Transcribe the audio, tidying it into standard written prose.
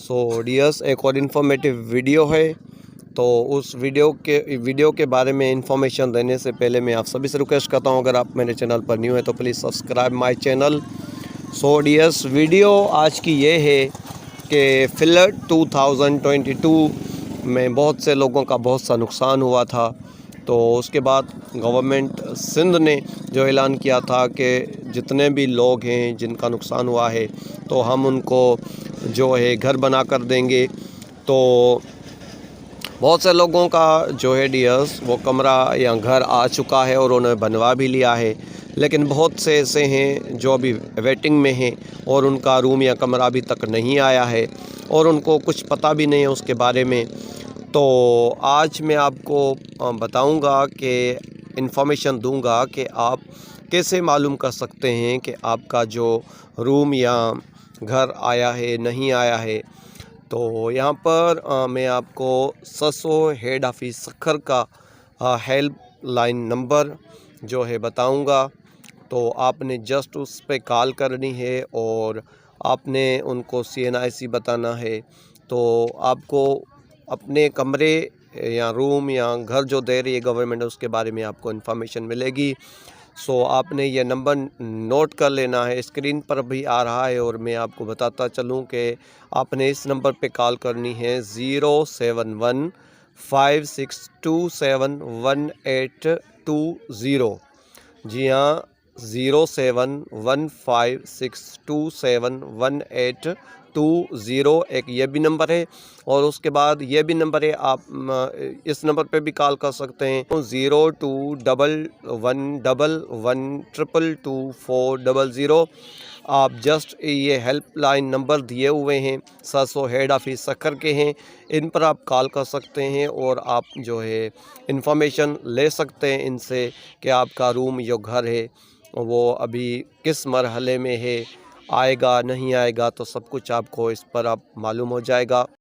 सो dears, एक और informative video है। तो उस वीडियो के बारे में इंफॉर्मेशन देने से पहले मैं आप सभी से रिक्वेस्ट करता हूं, अगर आप मेरे चैनल पर न्यू है तो please subscribe my channel. So dears, video आज की ये है कि फ्लड 2022 में बहुत से लोगों का बहुत सा नुकसान हुआ था। तो उसके बाद गवर्नमेंट सिंध ने जो ऐलान किया था कि जितने भी लोग हैं जिनका नुकसान हुआ है तो हम उनको जो है घर बना कर देंगे। तो बहुत से लोगों का जो है डियर्स वो कमरा या घर आ चुका है और उन्होंने बनवा भी लिया है, लेकिन बहुत से ऐसे हैं जो अभी वेटिंग में हैं और उनका रूम या कमरा अभी तक नहीं आया है और उनको कुछ पता भी नहीं है उसके बारे में। तो आज मैं आपको बताऊंगा कि इन्फॉर्मेशन दूंगा कि आप कैसे मालूम कर सकते हैं कि आपका जो रूम या घर आया है नहीं आया है। तो यहाँ पर मैं आपको ससो हेड ऑफिस सक्खर का हेल्प लाइन नंबर जो है बताऊंगा। तो आपने जस्ट उस पे कॉल करनी है और आपने उनको CNIC बताना है। तो आपको अपने कमरे या रूम या घर जो दे रही है गवर्नमेंट उसके बारे में आपको इन्फॉर्मेशन मिलेगी। सो आपने ये नंबर नोट कर लेना है, स्क्रीन पर भी आ रहा है और मैं आपको बताता चलूँ कि आपने इस नंबर पे कॉल करनी है 07156271820। जी हाँ, 07156271820 एक ये भी नंबर है। और उसके बाद ये भी नंबर है, आप इस नंबर पे भी कॉल कर सकते हैं 021111222400। आप जस्ट ये हेल्पलाइन नंबर दिए हुए हैं ससो हेड ऑफिस सक्खर के हैं, इन पर आप कॉल कर सकते हैं और आप जो है इन्फॉर्मेशन ले सकते हैं इनसे कि आपका रूम जो घर है वो अभी किस मरहले में है, आएगा नहीं आएगा, तो सब कुछ आपको इस पर आप मालूम हो जाएगा।